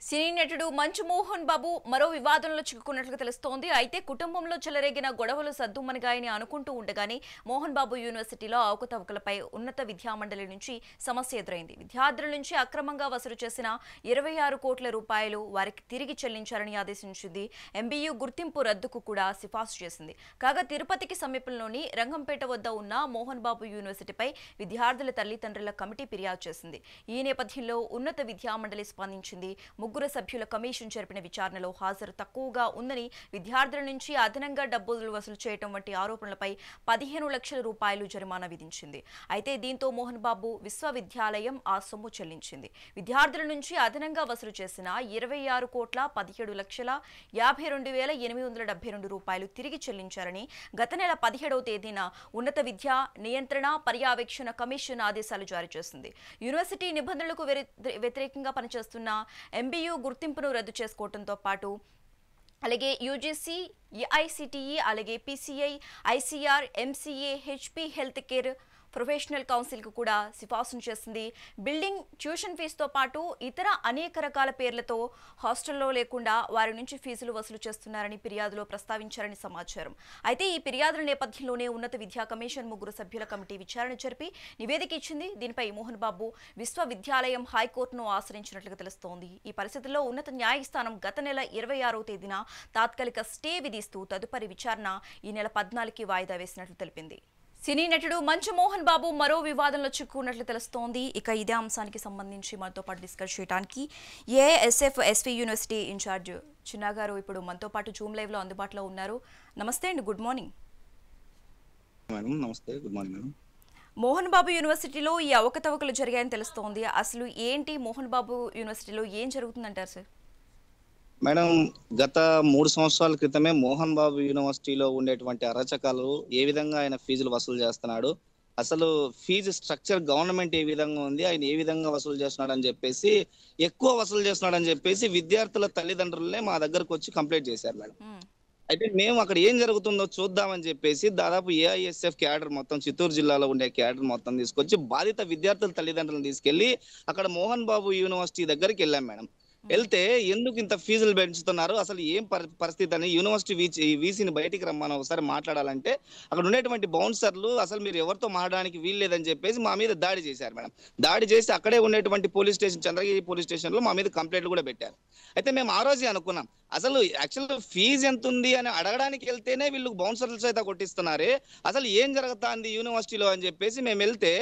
సినీ నటుడు మంచు మోహన్ బాబు మరో వివాదంలో చిక్కుకున్నట్లు తెలుస్తోంది. అయితే కుటుంబంలో చెలరేగిన గొడవలు సద్దుమణిగాయని అనుకుంటూ ఉండగానే మోహన్ బాబు యూనివర్సిటీలో అవకతవకలపై ఉన్నత విద్యామండలి నుంచి సమస్య ఎదురైంది. విద్యార్థుల నుంచి అక్రమంగా వసూలు చేసిన 26 కోట్ల రూపాయలు వారికి తిరిగి చెల్లించాలని ఆదేశించింది. ఎంబీయూ గుర్తింపు రద్దుకు కూడా సిఫార్సు చేసింది. కాగా తిరుపతికి సమీపంలోని రంగంపేట వద్ద ఉన్న మోహన్ బాబు యూనివర్సిటీపై విద్యార్థుల తల్లిదండ్రుల కమిటీ ఫిర్యాదు చేసింది. ఈ నేపథ్యంలో ఉన్నత విద్యామండలి స్పందించింది. ముగ్గురు సభ్యుల కమిషన్ జరిపిన విచారణలో హాజరు తక్కువగా ఉందని, విద్యార్థుల నుంచి అదనంగా డబ్బులు వసూలు చేయడం వంటి ఆరోపణలపై 15 లక్షల రూపాయలు జరిమానా విధించింది. అయితే దీంతో మోహన్ బాబు విశ్వవిద్యాలయం ఆ సొమ్ము చెల్లించింది. విద్యార్థుల నుంచి అదనంగా వసూలు చేసిన 26 కోట్ల 17 లక్షల 52,872 రూపాయలు తిరిగి చెల్లించారని గత నెల 17వ తేదీన ఉన్నత విద్యా నియంత్రణ పర్యవేక్షణ కమిషన్ ఆదేశాలు జారీ చేసింది. యూనివర్సిటీ నిబంధనలకు వ్యతిరేకంగా పనిచేస్తున్న ఎంబీయూ గుర్తింపును రద్దు చేసుకోవడంతో పాటు అలాగే యూజీసీ, ఏఐసిటిఈ, అలాగే PCI, ICR, MCA, HP health care professional కౌన్సిల్కు కూడా సిఫార్సు చేసింది. బిల్డింగ్, ట్యూషన్ ఫీజుతో పాటు ఇతర అనేక రకాల పేర్లతో హాస్టల్లో లేకుండా వారి నుంచి ఫీజులు వసూలు చేస్తున్నారని ఫిర్యాదులో ప్రస్తావించారని సమాచారం. అయితే ఈ ఫిర్యాదుల నేపథ్యంలోనే ఉన్నత విద్యా కమిషన్ ముగ్గురు సభ్యుల కమిటీ విచారణ జరిపి నివేదిక ఇచ్చింది. దీనిపై మోహన్ బాబు విశ్వవిద్యాలయం హైకోర్టును ఆశ్రయించినట్లుగా తెలుస్తోంది. ఈ పరిస్థితుల్లో ఉన్నత న్యాయస్థానం గత నెల 26వ తేదీన తాత్కాలిక స్టే విధిస్తూ తదుపరి విచారణ ఈ నెల 14కి వాయిదా వేసినట్లు తెలిపింది. సినీ నటుడు మంచు మోహన్ బాబు మరో వివాదంలో చిక్కుకున్నట్లు తెలుస్తోంది. ఇక ఇదే అంశానికి సంబంధించి మనతో పాటు డిస్కస్ చేయడానికి ఏఎస్ఎఫ్ ఎస్వి యూనివర్సిటీ ఇన్ఛార్జ్ చిన్నా గారు ఇప్పుడు మనతో పాటు జూమ్ లైవ్ లో అందుబాటులో ఉన్నారు. నమస్తే అండి, గుడ్ మార్నింగ్. నమస్తే, good morning madam. Mohan Babu యూనివర్సిటీలో ఈ అవకతవకలు జరిగాయని తెలుస్తోంది. అసలు ఏంటి మోహన్ బాబు యూనివర్సిటీలో ఏం జరుగుతుందంటారు సార్? మేడం, గత 3 సంవత్సరాల క్రితమే మోహన్ బాబు యూనివర్సిటీలో ఉండేటువంటి అరాచకాలు, ఏ విధంగా ఆయన ఫీజులు వసూలు చేస్తున్నాడు, అసలు ఫీజు స్ట్రక్చర్ గవర్నమెంట్ ఏ విధంగా ఉంది, ఆయన ఏ విధంగా వసూలు చేస్తున్నాడు అని చెప్పేసి, ఎక్కువ వసూలు చేస్తున్నాడు అని చెప్పేసి విద్యార్థుల తల్లిదండ్రులనే మా దగ్గరకు వచ్చి కంప్లైంట్ చేశారు మేడం. అయితే మేము అక్కడ ఏం జరుగుతుందో చూద్దామని చెప్పేసి దాదాపు ఏఐఎస్ఎఫ్ క్యాడర్ మొత్తం, చిత్తూరు జిల్లాలో ఉండే క్యాడర్ మొత్తం తీసుకొచ్చి బాధిత విద్యార్థుల తల్లిదండ్రులను తీసుకెళ్లి అక్కడ మోహన్ బాబు యూనివర్సిటీ దగ్గరికి వెళ్ళాం మేడం. వెళ్తే ఎందుకు ఇంత ఫీజులు పెంచుతున్నారు, అసలు ఏం పరిస్థితి అని యూనివర్సిటీ వీసీని బయటికి రమ్మని ఒకసారి మాట్లాడాలంటే అక్కడ ఉండేటువంటి బౌన్సర్లు అసలు మీరు ఎవరితో మాట్లాడడానికి వీల్లేదని చెప్పేసి మా మీద దాడి చేశారు మేడం. దాడి చేసి అక్కడే ఉండేటువంటి police station, Chandragiri police station లో మా మీద కంప్లైంట్లు కూడా పెట్టారు. అయితే మేము ఆ రోజే అనుకున్నాం, అసలు యాక్చువల్ ఫీజు ఎంత ఉంది అని అడగడానికి వెళ్తేనే వీళ్ళు బౌన్సర్ల చేత కొట్టిస్తున్నారే, అసలు ఏం జరుగుతుంది యూనివర్సిటీలో అని చెప్పేసి మేము వెళ్తే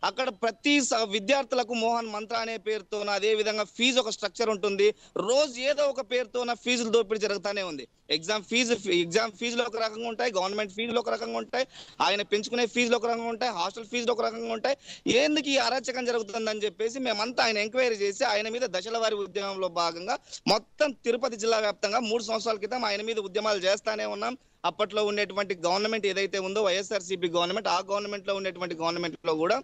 అక్కడ ప్రతి విద్యార్థులకు మోహన్ మంత్ర అనే పేరుతోన, అదే విధంగా ఫీజు ఒక స్ట్రక్చర్ ఉంటుంది, రోజు ఏదో ఒక పేరుతోన ఫీజులు దోపిడీ జరుగుతూనే ఉంది. ఎగ్జామ్ ఫీజులు ఒక రకంగా ఉంటాయి, గవర్నమెంట్ ఫీజులు ఒక రకంగా ఉంటాయి, ఆయన పెంచుకునే ఫీజులు ఒక రకంగా ఉంటాయి, హాస్టల్ ఫీజులు ఒక రకంగా ఉంటాయి. ఎందుకు ఈ అరాచకం జరుగుతుందని చెప్పేసి మేమంతా ఆయన ఎంక్వైరీ చేసి ఆయన మీద దశల వారి ఉద్యమంలో భాగంగా మొత్తం తిరుపతి జిల్లా వ్యాప్తంగా 3 సంవత్సరాల క్రితం ఆయన మీద ఉద్యమాలు చేస్తానే ఉన్నాం. అప్పట్లో ఉండేటువంటి గవర్నమెంట్ ఏదైతే ఉందో వైఎస్ఆర్సీపీ గవర్నమెంట్, ఆ గవర్నమెంట్ లో ఉండేటువంటి గవర్నమెంట్ లో కూడా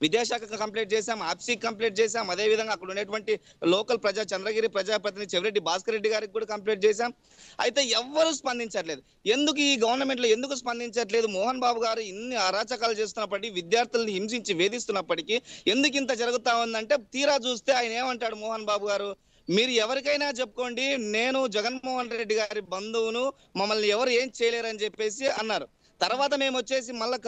విద్యాశాఖ కంప్లైంట్ చేశాం, ఆప్సీ కంప్లైంట్ చేశాం, అదే విధంగా అక్కడ ఉండేటువంటి లోకల్ చంద్రగిరి ప్రజాప్రతినిధి చెవిరెడ్డి భాస్కర్ రెడ్డి గారికి కూడా కంప్లైంట్ చేశాం. అయితే ఎవ్వరూ స్పందించట్లేదు. ఎందుకు ఈ గవర్నమెంట్ లో ఎందుకు స్పందించట్లేదు? మోహన్ బాబు గారు ఇన్ని అరాచకాలు చేస్తున్నప్పటికీ, విద్యార్థులను హింసించి వేధిస్తున్నప్పటికీ ఎందుకు ఇంత జరుగుతా ఉందంటే, తీరా చూస్తే ఆయన ఏమంటాడు మోహన్ బాబు గారు, మీరు ఎవరికైనా చెప్పుకోండి, నేను జగన్మోహన్ రెడ్డి గారి బంధువును, మమ్మల్ని ఎవరు ఏం చేయలేరని చెప్పేసి అన్నారు. తర్వాత మేము వచ్చేసి మళ్ళీ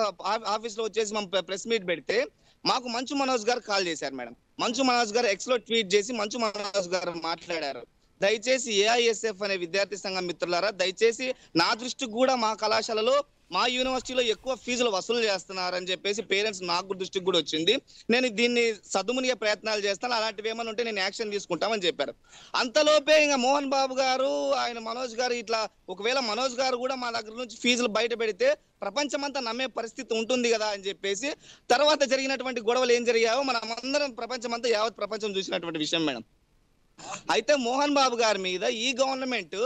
ఆఫీస్ లో వచ్చేసి మేము ప్రెస్ మీట్ పెడితే మాకు మంచు మనోజ్ గారు కాల్ చేశారు మేడం. మంచు మనోజ్ గారు ఎక్స్ లో ట్వీట్ చేసి మంచు మనోజ్ గారు మాట్లాడారు, దయచేసి ఏఐఎస్ఎఫ్ అనే విద్యార్థి సంఘం మిత్రులారా, దయచేసి నా దృష్టికి కూడా మా కళాశాలలో, మా యూనివర్సిటీలో ఎక్కువ ఫీజులు వసూలు చేస్తున్నారని చెప్పేసి పేరెంట్స్ నాకు దృష్టికి కూడా వచ్చింది. నేను దీన్ని సద్దుమునిగే ప్రయత్నాలు చేస్తాను, అలాంటివి ఏమైనా ఉంటే నేను యాక్షన్ తీసుకుంటామని చెప్పారు. అంతలోపే ఇంకా మోహన్ బాబు గారు, ఆయన మనోజ్ గారు ఇట్లా, ఒకవేళ మనోజ్ గారు కూడా మా దగ్గర నుంచి ఫీజులు బయట పెడితే ప్రపంచమంతా నమ్మే పరిస్థితి ఉంటుంది కదా అని చెప్పేసి, తర్వాత జరిగినటువంటి గొడవలు ఏం జరిగాయో మనం అందరం, ప్రపంచమంతా, యావత్ ప్రపంచం చూసినటువంటి విషయం మేడం. అయితే మోహన్ బాబు గారి మీద ఈ గవర్నమెంట్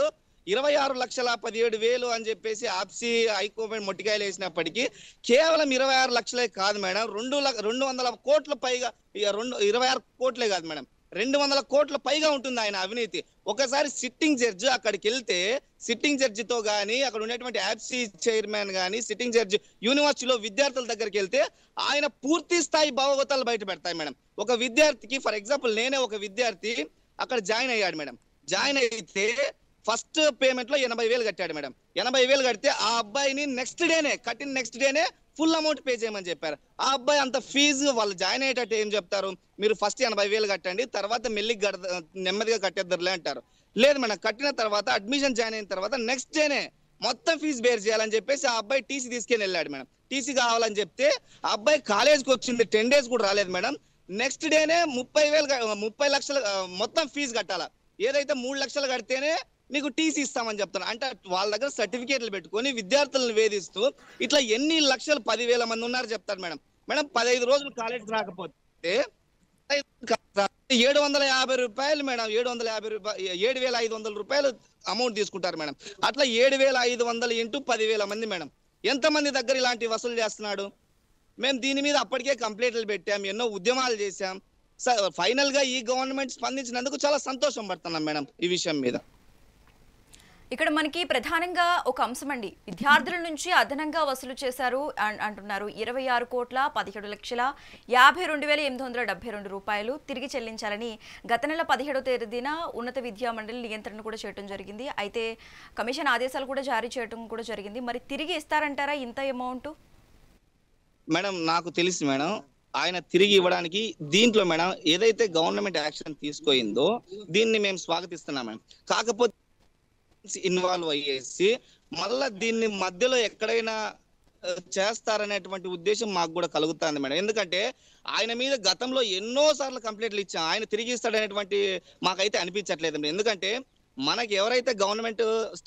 26,17,000 అని చెప్పేసి ఆప్సీ హైకోర్టు మొట్టికాయలు వేసినప్పటికీ కేవలం 26 లక్షలే కాదు మేడం, 200 కోట్ల పైగా, 26 కోట్లే కాదు మేడం, 200 కోట్ల పైగా ఉంటుంది ఆయన అవినీతి. ఒకసారి సిట్టింగ్ జడ్జి అక్కడికి వెళ్తే, సిట్టింగ్ జడ్జితో గానీ, అక్కడ ఉండేటువంటి యాప్సీ చైర్మన్ గానీ, సిట్టింగ్ జడ్జి యూనివర్సిటీలో విద్యార్థుల దగ్గరికి వెళ్తే ఆయన పూర్తి స్థాయి భావోగతాలు బయట పెడతాయి మేడం. ఒక విద్యార్థికి, ఫర్ ఎగ్జాంపుల్ నేనే ఒక విద్యార్థి, అక్కడ జాయిన్ అయ్యాడు మేడం. జాయిన్ అయితే ఫస్ట్ పేమెంట్ లో 80,000 కట్టాడు మేడం. 80,000 కడితే ఆ అబ్బాయిని నెక్స్ట్ డేనే ఫుల్ అమౌంట్ పే చేయమని చెప్పారు. ఆ అబ్బాయి అంత ఫీజు వాళ్ళు జాయిన్ అయ్యేటట్టు ఏం చెప్తారు, మీరు ఫస్ట్ 80,000 కట్టండి, తర్వాత నెమ్మదిగా కట్టేద్దరులే అంటారు. లేదు మేడం, కట్టిన తర్వాత అడ్మిషన్ జాయిన్ అయిన తర్వాత నెక్స్ట్ డేనే మొత్తం ఫీజు బేర్ చేయాలని చెప్పేసి ఆ అబ్బాయి టీసీ తీసుకెళ్ళి వెళ్ళాడు మేడం. టీసీ కావాలని చెప్తే ఆ అబ్బాయి కాలేజ్కి వచ్చింది 10 days కూడా రాలేదు మేడం. నెక్స్ట్ డేనే 30 లక్షలు మొత్తం ఫీజు కట్టాలా. ఏదైతే 3 లక్షలు కడితేనే మీకు టీసీ ఇస్తామని చెప్తాను. అంటే వాళ్ళ దగ్గర సర్టిఫికేట్లు పెట్టుకొని విద్యార్థులను వేధిస్తూ ఇట్లా ఎన్ని లక్షలు 10,000 మంది ఉన్నారు చెప్తారు మేడం. మేడం 15 రోజులు కాలేజ్ రాకపోతే 750 రూపాయలు మేడం, 750 రూపాయలు, 7,500 రూపాయలు అమౌంట్ తీసుకుంటారు మేడం. అట్లా 7,500 ఇంటూ 10,000 మంది మేడం. ఎంతమంది దగ్గర ఇలాంటి వసూలు చేస్తున్నాడు? మేము దీని మీద అప్పటికే కంప్లైంట్లు పెట్టాం, ఎన్నో ఉద్యమాలు చేశాం. ఫైనల్ గా ఈ గవర్నమెంట్ స్పందించినందుకు చాలా సంతోషం పడుతున్నాం మేడం ఈ విషయం మీద. ఇక్కడ మనకి ప్రధానంగా ఒక అంశం అండి, విద్యార్థుల నుంచి అదనంగా వసూలు చేశారు అంటున్నారు. 26,52,52,872 రూపాయలు తిరిగి చెల్లించాలని గత నెల 17వ తేదీన ఉన్నత విద్యా మండలి నియంత్రణ కూడా చేయడం జరిగింది. అయితే కమిషన్ ఆదేశాలు కూడా జారీ చేయడం కూడా జరిగింది. మరి తిరిగి ఇస్తారంటారా ఇంత అమౌంట్? మేడం నాకు తెలిసి మేడం ఆయన తిరిగి ఇవ్వడానికి దీంట్లో మేడం ఏదైతే గవర్నమెంట్ యాక్షన్ తీసుకోయిందో దీన్ని మేము స్వాగతిస్తున్నాం మేడం. కాకపోతే ఇన్వాల్వ్ అయ్యేసి మళ్ళా దీన్ని మధ్యలో ఎక్కడైనా చేస్తారనేటువంటి ఉద్దేశం మాకు కూడా కలుగుతుంది మేడం. ఎందుకంటే ఆయన మీద గతంలో ఎన్నో సార్లు కంప్లైంట్లు ఇచ్చాం, ఆయన తిరిగి ఇస్తాడనేటువంటి మాకైతే అనిపించట్లేదు. ఎందుకంటే మనకి ఎవరైతే గవర్నమెంట్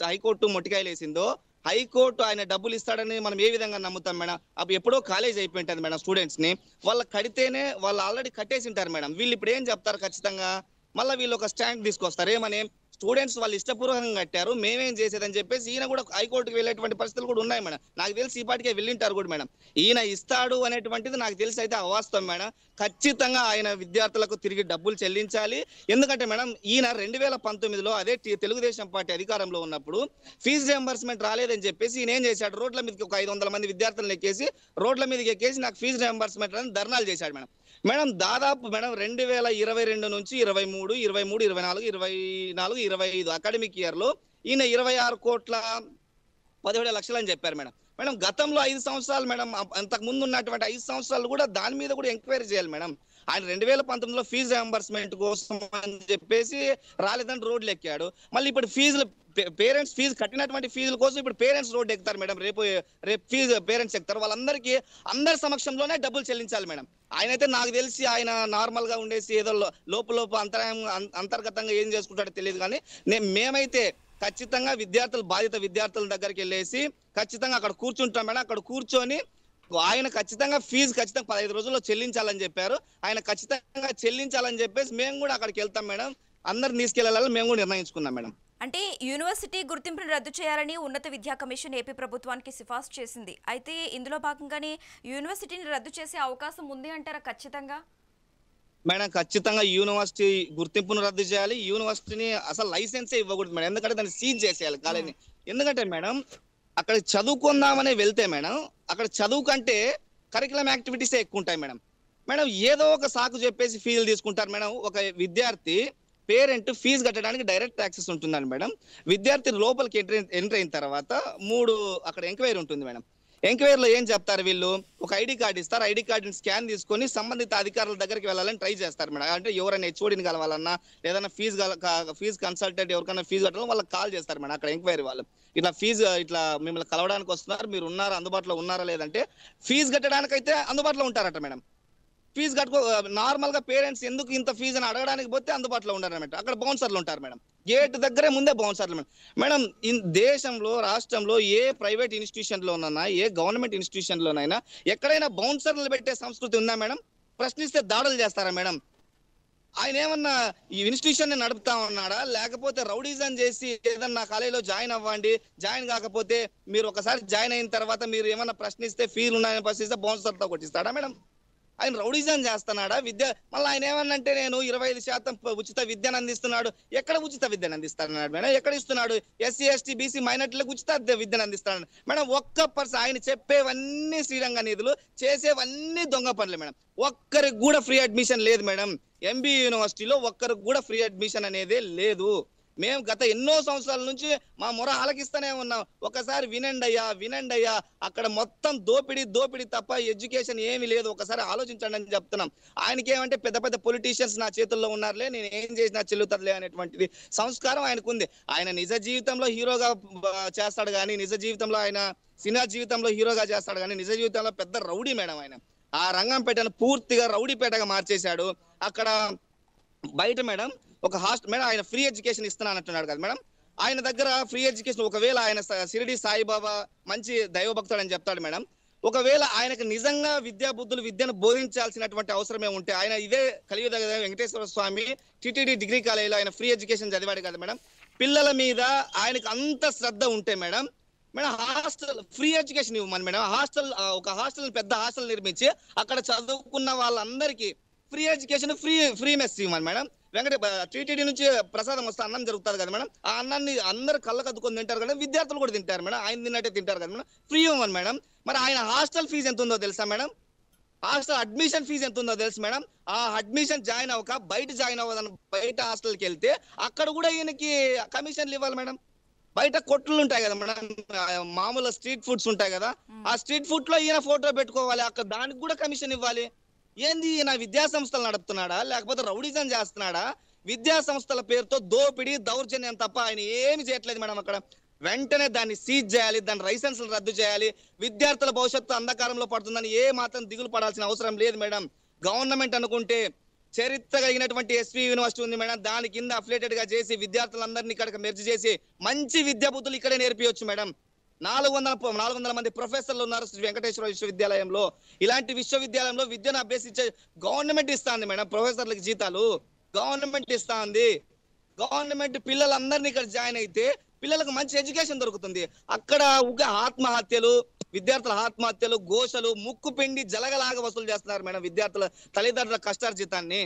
హైకోర్టు మొట్టికాయలు వేసిందో హైకోర్టు ఆయన డబ్బులు ఇస్తాడని మనం ఏ విధంగా నమ్ముతాం మేడం? అప్పుడు ఎప్పుడో కాలేజ్ అయిపోయింటుంది మేడం. స్టూడెంట్స్ ని వాళ్ళు కడితేనే వాళ్ళు ఆల్రెడీ కట్టేసి ఉంటారు మేడం. వీళ్ళు ఇప్పుడు ఏం చెప్తారు, ఖచ్చితంగా మళ్ళీ వీళ్ళు ఒక స్టాండ్ తీసుకొస్తారు, ఏమని స్టూడెంట్స్ వాళ్ళు ఇష్టపూర్వకంగా కట్టారు, మేమేం చేసేదని చెప్పేసి ఈయన కూడా హైకోర్టుకి వెళ్ళేటువంటి పరిస్థితులు కూడా ఉన్నాయి మేడం. నాకు తెలిసి ఈ పాటికే వెళ్ళింటారు కూడా మేడం. ఈయన ఇస్తాడు అనేటువంటిది నాకు తెలిసి అయితే అవాస్తవం మేడం. ఖచ్చితంగా ఆయన విద్యార్థులకు తిరిగి డబ్బులు చెల్లించాలి. ఎందుకంటే మేడం ఈయన 2019లో అదే తెలుగుదేశం పార్టీ అధికారంలో ఉన్నప్పుడు ఫీజు రియంబర్స్మెంట్ రాలేదని చెప్పేసి ఈయన ఏం చేశాడు, రోడ్ల మీదకి ఒక 500 మంది విద్యార్థులను ఎక్కేసి రోడ్ల మీదకి ఎక్కేసి నాకు ఫీజు రియంబర్స్మెంట్ అని ధర్నాలు చేశాడు మేడం. మేడం దాదాపు మేడం 2022 నుంచి 23, 23, 24, 24, 25 అకాడమిక్ ఇయర్ లో ఈయన 26,17,00,000 అని చెప్పారు మేడం. మేడం గతంలో 5 సంవత్సరాలు మేడం, అంతకు ముందు ఉన్నటువంటి 5 సంవత్సరాలు కూడా దాని మీద కూడా ఎంక్వైరీ చేయాలి మేడం. ఆయన 2019లో ఫీజు రియంబర్స్మెంట్ కోసం అని చెప్పేసి రాలేదని రోడ్లు ఎక్కాడు. మళ్ళీ ఇప్పుడు పేరెంట్స్ ఫీజు కట్టినటువంటి ఫీజుల కోసం ఇప్పుడు పేరెంట్స్ రోడ్డు ఎక్కుతారు మేడం. రేపు ఫీజు పేరెంట్స్ ఎక్కుతారు, వాళ్ళందరికీ అందరి సమక్షంలోనే డబ్బులు చెల్లించాలి మేడం. ఆయనైతే నాకు తెలిసి ఆయన నార్మల్ గా ఉండేసి ఏదో లోపు అంతర్గతంగా ఏం చేసుకుంటాడో తెలియదు. కానీ మేమైతే ఖచ్చితంగా బాధిత విద్యార్థుల దగ్గరికి వెళ్ళేసి ఖచ్చితంగా అక్కడ కూర్చుంటాం మేడం. అక్కడ కూర్చొని ఆయన ఖచ్చితంగా ఫీజు 15 రోజుల్లో చెల్లించాలని చెప్పారు. ఆయన ఖచ్చితంగా చెల్లించాలని చెప్పేసి మేము కూడా అక్కడికి వెళ్తాం మేడం. అందరిని తీసుకెళ్లాలని మేము కూడా నిర్ణయించుకున్నాం మేడం. అంటే యూనివర్సిటీ గుర్తింపును రద్దు చేయాలని ఉన్నత విద్యా కమిషన్ ఏపీ ప్రభుత్వానికి సిఫార్సు చేసింది. అయితే ఇందులో భాగంగానే యూనివర్సిటీని రద్దు చేసే అవకాశం ఉంది అంటారా ఖచ్చితంగా? మేడం ఖచ్చితంగా యూనివర్సిటీ గుర్తింపును రద్దు చేయాలి. యూనివర్సిటీని అసలు లైసెన్సే ఇవ్వకూడదు మేడం. ఎందుకంటే దాన్ని సీజ్ చేసేయాలి కాలేజీని. ఎందుకంటే మేడం అక్కడ చదువుకుందామని వెళ్తే మేడం అక్కడ చదువు కంటే కరికులం యాక్టివిటీసే ఎక్కువ ఉంటాయి మేడం. మేడం ఏదో ఒక సాకు చెప్పేసి ఫీజులు తీసుకుంటారు మేడం. ఒక విద్యార్థి పేరెంట్ ఫీజు కట్టడానికి డైరెక్ట్ యాక్సెస్ ఉంటుందండి మేడం. విద్యార్థి లోపలికి ఎంటర్ అయిన తర్వాత 3 అక్కడ ఎంక్వైరీ ఉంటుంది మేడం. ఎంక్వైరీలో ఏం చెప్తారు, వీళ్ళు ఒక ఐడి కార్డు ఇస్తారు. ఐడి కార్డుని స్కాన్ తీసుకొని సంబంధిత అధికారుల దగ్గరికి వెళ్ళాలని ట్రై చేస్తారు మేడం. అంటే ఎవరైనా హెచ్ఓడిని కలవాలన్నా లేదన్నా ఫీజు కన్సల్టెంట్ ఎవరికైనా ఫీజు కట్టాలని వాళ్ళకి కాల్ చేస్తారు మేడం. అక్కడ ఎంక్వైరీ వాళ్ళు ఇట్లా మిమ్మల్ని కలవడానికి వస్తున్నారు, మీరు ఉన్నారా, అందుబాటులో ఉన్నారా లేదంటే ఫీజు కట్టడానికి అయితే అందుబాటులో ఉంటారట మేడం. ఫీజు నార్మల్ గా పేరెంట్స్ ఎందుకు ఇంత ఫీజు అని అడగడానికి పోతే అందుబాటులో ఉంటారన్నమాట. అక్కడ బౌన్సర్లు ఉంటారు మేడం. గేట్ దగ్గరే ముందే బౌన్సర్లు మేడం. మేడం దేశంలో రాష్ట్రంలో ఏ ప్రైవేట్ ఇన్స్టిట్యూషన్ లోనైనా ఏ గవర్నమెంట్ ఇన్స్టిట్యూషన్ లోనైనా ఎక్కడైనా బౌన్సర్లు పెట్టే సంస్కృతి ఉందా మేడం? ప్రశ్నిస్తే దాడులు చేస్తారా మేడం? ఆయన ఏమన్నా ఈ ఇన్స్టిట్యూషన్ ని నడుపుతా ఉన్నాడా, లేకపోతే రౌడీజం చేసి ఏదన్నా కాలేజీలో జాయిన్ అవ్వండి, జాయిన్ కాకపోతే మీరు ఒకసారి జాయిన్ అయిన తర్వాత మీరు ఏమన్నా ప్రశ్నిస్తే ఫీజులు ఉన్నాయని ప్రశ్నిస్తే బౌన్సర్తో కొట్టిస్తాడా మేడం? ఆయన రౌడిజం చేస్తున్నాడా విద్య? మళ్ళీ ఆయన ఏమన్నంటే నేను 25% ఉచిత విద్యను అందిస్తున్నాడు. ఎక్కడ ఉచిత విద్యను అందిస్తున్నాడు మేడం? ఎక్కడ ఇస్తున్నాడు? ఎస్సీ ఎస్టీ బీసీ మైనార్టీలకు ఉచిత విద్యను అందిస్తున్నాడు మేడం. ఆయన చెప్పేవన్నీ శ్రీరంగ నిధులు, చేసేవన్నీ దొంగ పనులు మేడం. ఒక్కరికి కూడా ఫ్రీ అడ్మిషన్ లేదు మేడం. ఎంబీ యూనివర్సిటీలో ఒక్కరికి కూడా ఫ్రీ అడ్మిషన్ అనేదే లేదు. మేము గత ఎన్నో సంవత్సరాల నుంచి మా మొర ఆలకిస్తూనే ఉన్నాం. ఒకసారి వినండి అయ్యా, అక్కడ మొత్తం దోపిడీ తప్ప ఎడ్యుకేషన్ ఏమీ లేదు. ఒకసారి ఆలోచించండి అని చెప్తున్నాం. ఆయనకి ఏమంటే పెద్ద పెద్ద పొలిటీషియన్స్ నా చేతుల్లో ఉన్నారులే, నేను ఏం చేసినా చెల్లుతుందిలే అనేటువంటిది సంస్కారం ఆయనకుంది. ఆయన నిజ జీవితంలో హీరోగా చేస్తాడు కానీ, నిజ జీవితంలో ఆయన సినిమా జీవితంలో హీరోగా చేస్తాడు కానీ, నిజ జీవితంలో పెద్ద రౌడీ మేడం. ఆయన ఆ రంగంపేటను పూర్తిగా రౌడీపేటగా మార్చేశాడు. అక్కడ బయట మేడం ఒక హాస్టల్ మేడం, ఆయన ఫ్రీ ఎడ్యుకేషన్ ఇస్తున్నానంటున్నాడు కదా మేడం. ఆయన దగ్గర ఫ్రీ ఎడ్యుకేషన్ ఒకవేళ ఆయన షిరిడి సాయిబాబా మంచి దైవభక్తుడు అని చెప్తాడు మేడం. ఒకవేళ ఆయనకు నిజంగా విద్యను బోధించాల్సినటువంటి అవసరమే ఉంటే, ఆయన ఇదే కలియుగ వెంకటేశ్వర స్వామి టిటిడి డిగ్రీ కాలేజీలో ఆయన ఫ్రీ ఎడ్యుకేషన్ చదివాడు కదా మేడం. పిల్లల మీద ఆయనకు అంత శ్రద్ధ ఉంటే మేడం హాస్టల్ ఫ్రీ ఎడ్యుకేషన్ ఇవ్వమని మేడం. ఒక పెద్ద హాస్టల్ నిర్మించి అక్కడ చదువుకున్న వాళ్ళందరికీ ఫ్రీ ఎడ్యుకేషన్ ఫ్రీ మెస్ ఇవ్వమని మేడం. టీటీడీ నుంచి ప్రసాదం వస్తే అన్నం జరుగుతుంది కదా మేడం. ఆ అన్నాన్ని అందరు కళ్ళకు అద్దుకొని తింటారు కదా, విద్యార్థులు కూడా తింటారు మేడం. ఆయన తిన్నట్టే తింటారు కదా మేడం. ఫ్రీ ఇవ్వమని మేడం. మరి ఆయన హాస్టల్ ఫీజు ఎంత ఉందో తెలుసా మేడం? హాస్టల్ అడ్మిషన్ ఫీజు ఎంత ఉందో తెలుసు మేడం? ఆ అడ్మిషన్ జాయిన్ అవ్వక జాయిన్ అవ్వదని బయట హాస్టల్కి వెళ్తే అక్కడ కూడా ఈయనకి కమిషన్లు ఇవ్వాలి మేడం. బయట కొట్లు ఉంటాయి కదా మేడం, మామూలు స్ట్రీట్ ఫుడ్స్ ఉంటాయి కదా, ఆ స్ట్రీట్ ఫుడ్ లో ఈయన ఫోటో పెట్టుకోవాలి, అక్కడ దానికి కూడా కమిషన్ ఇవ్వాలి. ఏంది ఈయన విద్యా సంస్థలు నడుపుతున్నాడా లేకపోతే రౌడిజం చేస్తున్నాడా? విద్యా సంస్థల పేరుతో దోపిడీ దౌర్జన్యం తప్ప ఆయన ఏమి చేయట్లేదు మేడం. అక్కడ వెంటనే దాన్ని సీజ్ చేయాలి, దాని లైసెన్సులు రద్దు చేయాలి. విద్యార్థుల భవిష్యత్తు అంధకారంలో పడుతుందని ఏ మాత్రం దిగులు పడాల్సిన అవసరం లేదు మేడం. గవర్నమెంట్ అనుకుంటే చరిత్ర కలిగినటువంటి ఎస్వి యూనివర్సిటీ ఉంది మేడం, దాని కింద అఫిలియేటెడ్ గా చేసి విద్యార్థులందరినీ ఇక్కడ మెర్జ్ చేసి మంచి విద్యా బుద్ధులు ఇక్కడే నేర్పించవచ్చు మేడం. 400 మంది ప్రొఫెసర్లు ఉన్నారు శ్రీ వెంకటేశ్వర విశ్వవిద్యాలయంలో. ఇలాంటి విశ్వవిద్యాలయంలో విద్యను అభ్యసించే గవర్నమెంట్ ఇస్తాంది మేడం. ప్రొఫెసర్లకు జీతాలు గవర్నమెంట్ ఇస్తాంది. గవర్నమెంట్ పిల్లలందరినీ ఇక్కడ జాయిన్ అయితే పిల్లలకు మంచి ఎడ్యుకేషన్ దొరుకుతుంది. అక్కడ ఆత్మహత్యలు, విద్యార్థుల ఆత్మహత్యలు, ఘోషలు, ముక్కు పిండి జలగలాగా వసూలు చేస్తున్నారు మేడం విద్యార్థుల తల్లిదండ్రుల కష్టార్జితాన్ని.